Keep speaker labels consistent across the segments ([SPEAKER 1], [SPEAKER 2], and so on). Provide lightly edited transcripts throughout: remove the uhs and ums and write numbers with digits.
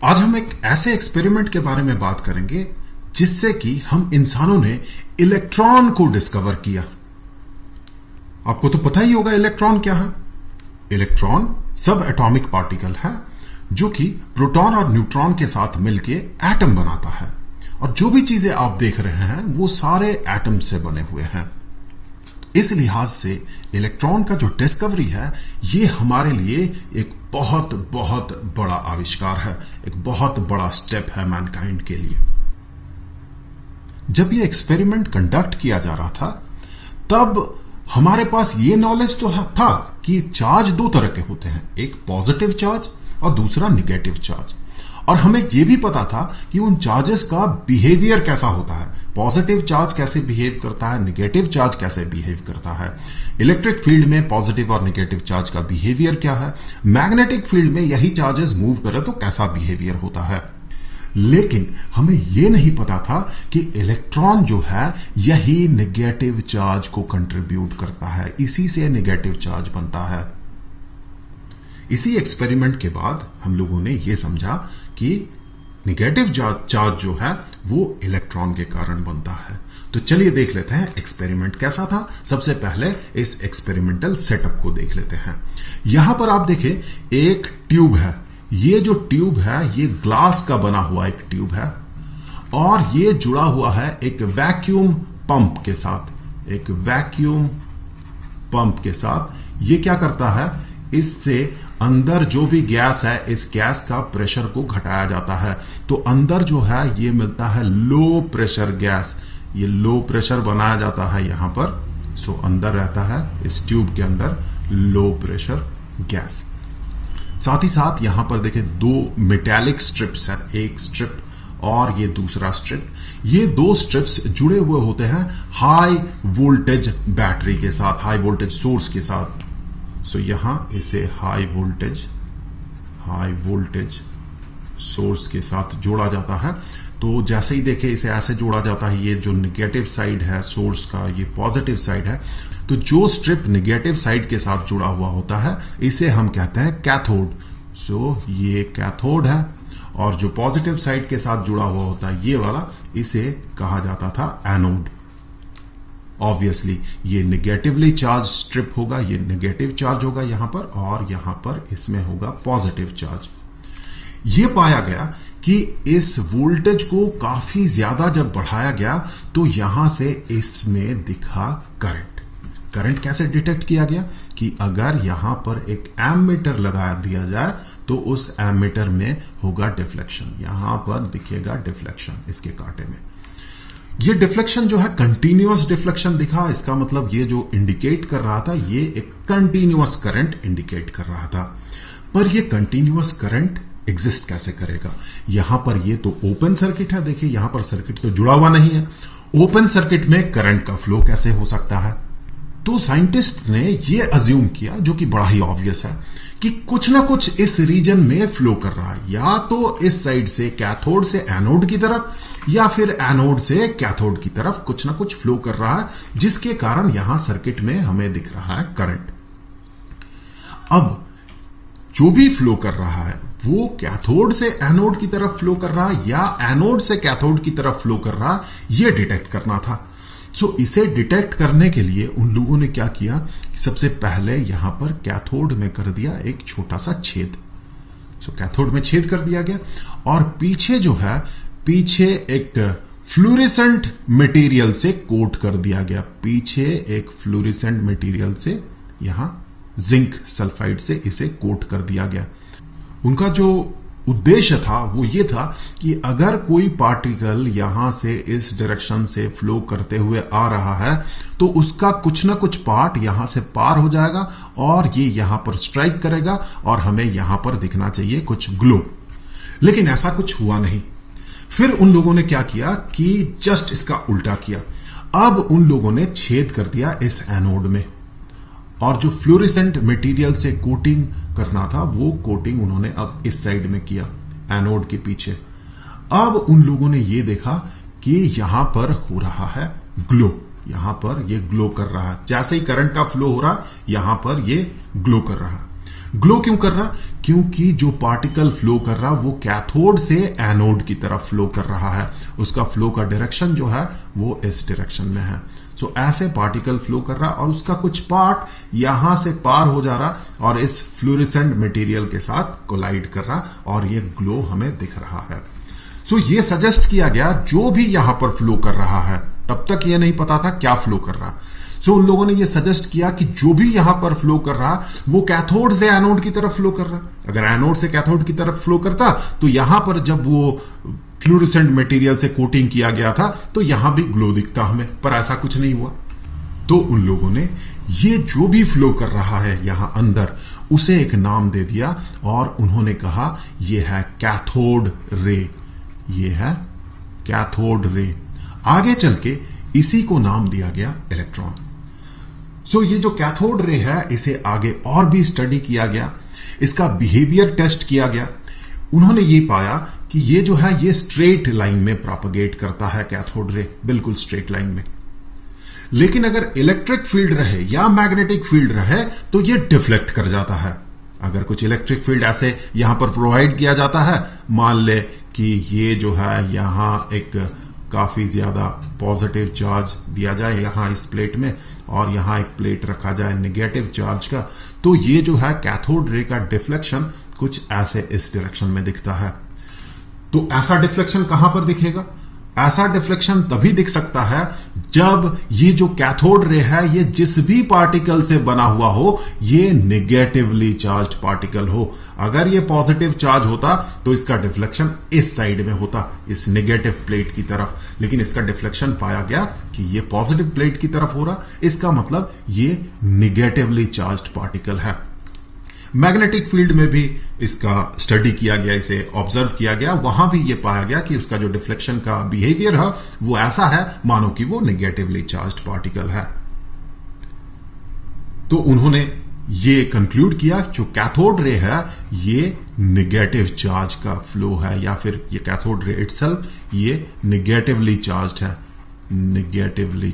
[SPEAKER 1] आज हम एक ऐसे एक्सपेरिमेंट के बारे में बात करेंगे जिससे कि हम इंसानों ने इलेक्ट्रॉन को डिस्कवर किया। आपको तो पता ही होगा इलेक्ट्रॉन क्या है। इलेक्ट्रॉन सब एटॉमिक पार्टिकल है जो कि प्रोटॉन और न्यूट्रॉन के साथ मिलके एटम बनाता है, और जो भी चीजें आप देख रहे हैं वो सारे एटम से बने हुए हैं। इस लिहाज से इलेक्ट्रॉन का जो डिस्कवरी है ये हमारे लिए एक बहुत बहुत बड़ा आविष्कार है, एक बहुत बड़ा स्टेप है मैनकाइंड के लिए। जब ये एक्सपेरिमेंट कंडक्ट किया जा रहा था तब हमारे पास ये नॉलेज तो था कि चार्ज दो तरह के होते हैं, एक पॉजिटिव चार्ज और दूसरा निगेटिव चार्ज, और हमें यह भी पता था कि उन चार्जेस का बिहेवियर कैसा होता है। पॉजिटिव चार्ज कैसे बिहेव करता है, निगेटिव चार्ज कैसे बिहेव करता है, इलेक्ट्रिक फील्ड में पॉजिटिव और निगेटिव चार्ज का बिहेवियर क्या है, मैग्नेटिक फील्ड में यही चार्जेस मूव करे तो कैसा बिहेवियर होता है। लेकिन हमें यह नहीं पता था कि इलेक्ट्रॉन जो है यही निगेटिव चार्ज को कंट्रीब्यूट करता है, इसी से निगेटिव चार्ज बनता है। इसी एक्सपेरिमेंट के बाद हम लोगों ने यह समझा कि निगेटिव चार्ज जो है वो इलेक्ट्रॉन के कारण बनता है। तो चलिए देख लेते हैं एक्सपेरिमेंट कैसा था। सबसे पहले इस एक्सपेरिमेंटल सेटअप को देख लेते हैं। यहां पर आप देखें एक ट्यूब है। ये जो ट्यूब है ये ग्लास का बना हुआ एक ट्यूब है, और ये जुड़ा हुआ है एक वैक्यूम पंप के साथ। एक वैक्यूम पंप के साथ ये क्या करता है, इससे अंदर जो भी गैस है इस गैस का प्रेशर को घटाया जाता है। तो अंदर जो है ये मिलता है लो प्रेशर गैस, ये लो प्रेशर बनाया जाता है यहां पर। सो अंदर रहता है इस ट्यूब के अंदर लो प्रेशर गैस। साथ ही साथ यहां पर देखें दो मेटालिक स्ट्रिप्स है, एक स्ट्रिप और ये दूसरा स्ट्रिप। ये दो स्ट्रिप्स जुड़े हुए होते हैं हाई वोल्टेज बैटरी के साथ, हाई वोल्टेज सोर्स के साथ। सो यहां इसे हाई वोल्टेज सोर्स के साथ जोड़ा जाता है। तो जैसे ही देखे इसे ऐसे जोड़ा जाता है, ये जो निगेटिव साइड है सोर्स का, ये पॉजिटिव साइड है। तो जो स्ट्रिप निगेटिव साइड के साथ जुड़ा हुआ होता है इसे हम कहते हैं कैथोड। सो ये कैथोड है, और जो पॉजिटिव साइड के साथ जुड़ा हुआ होता है ये वाला, इसे कहा जाता था एनोड। ऑब्वियसली ये निगेटिवली चार्ज स्ट्रिप होगा, ये निगेटिव चार्ज होगा यहां पर, और यहां पर इसमें होगा पॉजिटिव चार्ज। ये पाया गया कि इस वोल्टेज को काफी ज्यादा जब बढ़ाया गया तो यहां से इसमें दिखा करंट। करंट कैसे डिटेक्ट किया गया कि अगर यहां पर एक एमीटर लगा दिया जाए तो उस एमीटर में होगा डिफ्लेक्शन। यहां पर दिखेगा डिफ्लेक्शन इसके कांटे में। ये डिफ्लेक्शन जो है कंटीन्यूअस डिफ्लेक्शन दिखा। इसका मतलब ये जो इंडिकेट कर रहा था ये एक कंटीन्यूअस करंट इंडिकेट कर रहा था। पर ये कंटीन्यूअस करंट एग्जिस्ट कैसे करेगा? यहां पर ये तो ओपन सर्किट है, देखिए यहां पर सर्किट तो जुड़ा हुआ नहीं है। ओपन सर्किट में करंट का फ्लो कैसे हो सकता है? तो साइंटिस्ट ने ये अज्यूम किया, जो कि बड़ा ही ऑब्वियस है, कि कुछ ना कुछ इस रीजन में फ्लो कर रहा है, या तो इस साइड से कैथोड से एनोड की तरफ, या फिर एनोड से कैथोड की तरफ कुछ ना कुछ फ्लो कर रहा है, जिसके कारण यहां सर्किट में हमें दिख रहा है करंट। अब जो भी फ्लो कर रहा है वो कैथोड से एनोड की तरफ फ्लो कर रहा है या एनोड से कैथोड की तरफ फ्लो कर रहा है, यह डिटेक्ट करना था। सो इसे डिटेक्ट करने के लिए उन लोगों ने क्या किया, सबसे पहले यहां पर कैथोड में कर दिया एक छोटा सा छेद। सो कैथोड में छेद कर दिया गया, और पीछे जो है पीछे एक फ्लोरेसेंट मटेरियल से कोट कर दिया गया। पीछे एक फ्लोरेसेंट मटेरियल से, यहां जिंक सल्फाइड से इसे कोट कर दिया गया। उनका जो उद्देश्य था वो ये था कि अगर कोई पार्टिकल यहां से इस डायरेक्शन से फ्लो करते हुए आ रहा है तो उसका कुछ ना कुछ पार्ट यहां से पार हो जाएगा और ये यहां पर स्ट्राइक करेगा और हमें यहां पर दिखना चाहिए कुछ ग्लो। लेकिन ऐसा कुछ हुआ नहीं। फिर उन लोगों ने क्या किया कि जस्ट इसका उल्टा किया। अब उन लोगों ने छेद कर दिया इस एनोड में, और जो फ्लोरेसेंट मटेरियल से कोटिंग करना था वो कोटिंग उन्होंने अब इस साइड में किया एनोड के पीछे। अब उन लोगों ने ये देखा कि यहां पर हो रहा है ग्लो, यहां पर ये ग्लो कर रहा है। जैसे ही करंट का फ्लो हो रहा है यहां पर ये ग्लो कर रहा है। ग्लो क्यों कर रहा? क्योंकि जो पार्टिकल फ्लो कर रहा वो कैथोड से एनोड की तरफ फ्लो कर रहा है, उसका फ्लो का डायरेक्शन जो है वो इस डायरेक्शन में है। सो ऐसे पार्टिकल फ्लो कर रहा और उसका कुछ पार्ट यहां से पार हो जा रहा और इस फ्लोरेसेंट मटेरियल के साथ कोलाइड कर रहा और ये ग्लो हमें दिख रहा है। सो ये सजेस्ट किया गया जो भी यहां पर फ्लो कर रहा है, तब तक ये नहीं पता था क्या फ्लो कर रहा। सो उन लोगों ने ये सजेस्ट किया कि जो भी यहां पर फ्लो कर रहा वो कैथोड से एनोड की तरफ फ्लो कर रहा। अगर एनोड से कैथोड की तरफ फ्लो करता तो यहां पर जब वो फ्लोरेसेंट मटेरियल से कोटिंग किया गया था तो यहां भी ग्लो दिखता हमें, पर ऐसा कुछ नहीं हुआ। तो उन लोगों ने ये जो भी फ्लो कर रहा है यहां अंदर उसे एक नाम दे दिया और उन्होंने कहा ये है कैथोड रे, ये है कैथोड रे। आगे चल के इसी को नाम दिया गया इलेक्ट्रॉन। सो ये जो कैथोड रे है इसे आगे और भी स्टडी किया गया, इसका बिहेवियर टेस्ट किया गया। उन्होंने ये पाया कि ये जो है ये स्ट्रेट लाइन में प्रोपगेट करता है कैथोड रे, बिल्कुल स्ट्रेट लाइन में। लेकिन अगर इलेक्ट्रिक फील्ड रहे या मैग्नेटिक फील्ड रहे तो ये डिफ्लेक्ट कर जाता है। अगर कुछ इलेक्ट्रिक फील्ड ऐसे यहां पर प्रोवाइड किया जाता है, मान ले कि ये जो है यहां एक काफी ज्यादा पॉजिटिव चार्ज दिया जाए यहां इस प्लेट में और यहां एक प्लेट रखा जाए नेगेटिव चार्ज का, तो ये जो है कैथोड रे का डिफ्लेक्शन कुछ ऐसे इस डायरेक्शन में दिखता है। तो ऐसा डिफ्लेक्शन कहां पर दिखेगा? ऐसा डिफ्लेक्शन तभी दिख सकता है जब ये जो कैथोड रे है ये जिस भी पार्टिकल से बना हुआ हो ये नेगेटिवली चार्ज्ड पार्टिकल हो। अगर ये पॉजिटिव चार्ज होता तो इसका डिफ्लेक्शन इस साइड में होता, इस नेगेटिव प्लेट की तरफ, लेकिन इसका डिफ्लेक्शन पाया गया कि ये पॉजिटिव प्लेट की तरफ हो रहा, इसका मतलब ये नेगेटिवली चार्ज्ड पार्टिकल है। मैग्नेटिक फील्ड में भी इसका स्टडी किया गया, इसे ऑब्जर्व किया गया, वहां भी यह पाया गया कि उसका जो डिफ्लेक्शन का बिहेवियर है वो ऐसा है मानो कि वो नेगेटिवली चार्ज्ड पार्टिकल है। तो उन्होंने ये कंक्लूड किया जो कैथोड रे है ये नेगेटिव चार्ज का फ्लो है, या फिर ये कैथोड रे इटसेल्फ ये नेगेटिवली चार्ज्ड है, नेगेटिवली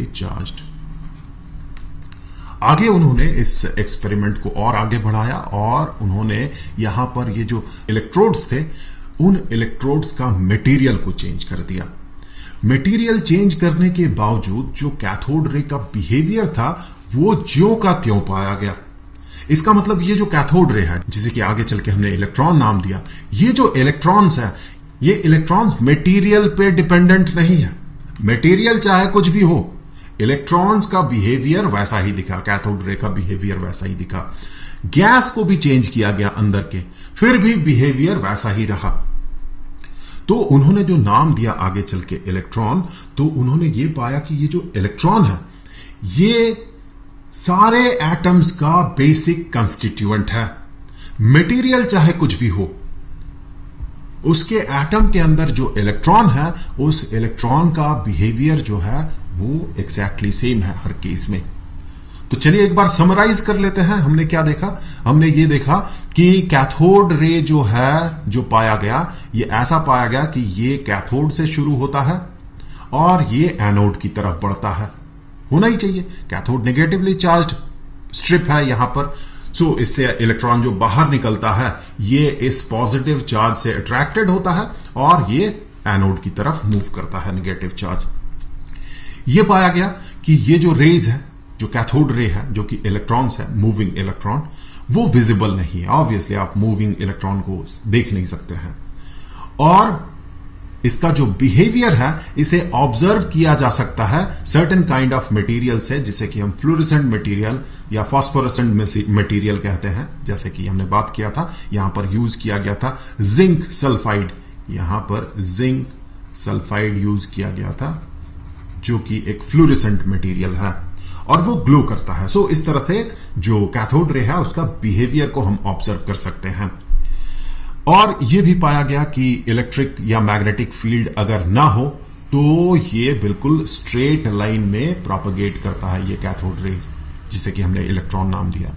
[SPEAKER 1] चार्ज्ड। आगे उन्होंने इस एक्सपेरिमेंट को और आगे बढ़ाया और उन्होंने यहां पर ये जो इलेक्ट्रोड्स थे उन इलेक्ट्रोड्स का मटेरियल को चेंज कर दिया। मटेरियल चेंज करने के बावजूद जो कैथोड रे का बिहेवियर था वो ज्यों का त्यों पाया गया। इसका मतलब ये जो कैथोड रे है जिसे कि आगे चल के हमने इलेक्ट्रॉन नाम दिया, ये जो इलेक्ट्रॉन्स है ये इलेक्ट्रॉन्स मटेरियल पे डिपेंडेंट नहीं है। मटेरियल चाहे कुछ भी हो, इलेक्ट्रॉन्स का बिहेवियर वैसा ही दिखा, कैथोड रे का बिहेवियर वैसा ही दिखा। गैस को भी चेंज किया गया अंदर के, फिर भी बिहेवियर वैसा ही रहा। तो उन्होंने जो नाम दिया आगे चल के इलेक्ट्रॉन, तो उन्होंने ये पाया कि ये जो इलेक्ट्रॉन है ये सारे एटम्स का बेसिक कंस्टिट्यूएंट है। मटेरियल चाहे कुछ भी हो, उसके एटम के अंदर जो इलेक्ट्रॉन है उस इलेक्ट्रॉन का बिहेवियर जो है वो एग्जैक्टली सेम है हर केस में। तो चलिए एक बार समराइज कर लेते हैं। हमने क्या देखा? हमने ये देखा कि कैथोड रे जो है जो पाया गया ये ऐसा पाया गया कि ये कैथोड से शुरू होता है और ये एनोड की तरफ बढ़ता है। होना ही चाहिए, कैथोड नेगेटिवली चार्ज्ड स्ट्रिप है यहां पर। सो इससे इलेक्ट्रॉन जो बाहर निकलता है ये इस पॉजिटिव चार्ज से अट्रैक्टेड होता है और ये एनोड की तरफ मूव करता है नेगेटिव चार्ज। ये पाया गया कि ये जो रेज है, जो कैथोड रे है, जो कि इलेक्ट्रॉन्स है, मूविंग इलेक्ट्रॉन, वो विजिबल नहीं है। ऑब्वियसली आप मूविंग इलेक्ट्रॉन को देख नहीं सकते हैं और इसका जो बिहेवियर है इसे ऑब्जर्व किया जा सकता है सर्टेन काइंड ऑफ मटेरियल से, जिसे कि हम फ्लोरेसेंट मटेरियल या फॉस्फोरेसेंट मटेरियल कहते हैं। जैसे कि हमने बात किया था, यहां पर यूज किया गया था जिंक सल्फाइड, यहां पर जिंक सल्फाइड यूज किया गया था जो कि एक फ्लोरेसेंट मटेरियल है और वो ग्लो करता है। सो इस तरह से जो कैथोड रे है उसका बिहेवियर को हम ऑब्जर्व कर सकते हैं। और यह भी पाया गया कि इलेक्ट्रिक या मैग्नेटिक फील्ड अगर ना हो तो ये बिल्कुल स्ट्रेट लाइन में प्रोपगेट करता है ये कैथोड रे, जिसे कि हमने इलेक्ट्रॉन नाम दिया।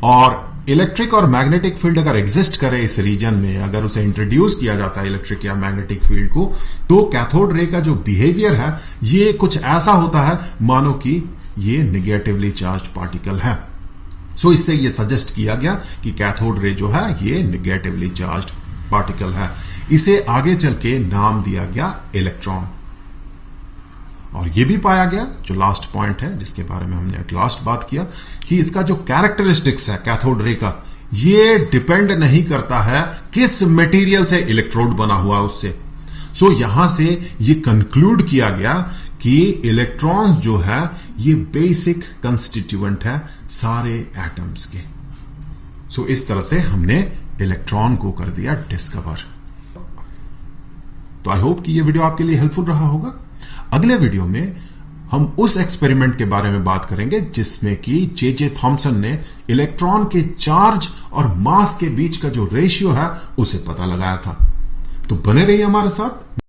[SPEAKER 1] और इलेक्ट्रिक और मैग्नेटिक फील्ड अगर एग्जिस्ट करे इस रीजन में, अगर उसे इंट्रोड्यूस किया जाता है इलेक्ट्रिक या मैग्नेटिक फील्ड को, तो कैथोड रे का जो बिहेवियर है ये कुछ ऐसा होता है मानो कि ये निगेटिवली चार्ज पार्टिकल है। सो इससे ये सजेस्ट किया गया कि कैथोड रे जो है ये निगेटिवली चार्ज पार्टिकल है। इसे आगे चल के नाम दिया गया इलेक्ट्रॉन। और ये भी पाया गया, जो लास्ट पॉइंट है जिसके बारे में हमने एट लास्ट बात किया, कि इसका जो कैरेक्टरिस्टिक्स है कैथोड रे का, ये डिपेंड नहीं करता है किस मटेरियल से इलेक्ट्रोड बना हुआ है उससे। सो यहां से ये कंक्लूड किया गया कि इलेक्ट्रॉन्स जो है ये बेसिक कंस्टिट्यूएंट है सारे एटम्स के। सो इस तरह से हमने इलेक्ट्रॉन को कर दिया डिस्कवर। तो आई होप कि ये वीडियो आपके लिए हेल्पफुल रहा होगा। अगले वीडियो में हम उस एक्सपेरिमेंट के बारे में बात करेंगे जिसमें कि जे थॉमसन ने इलेक्ट्रॉन के चार्ज और मास के बीच का जो रेशियो है उसे पता लगाया था। तो बने रहिए हमारे साथ।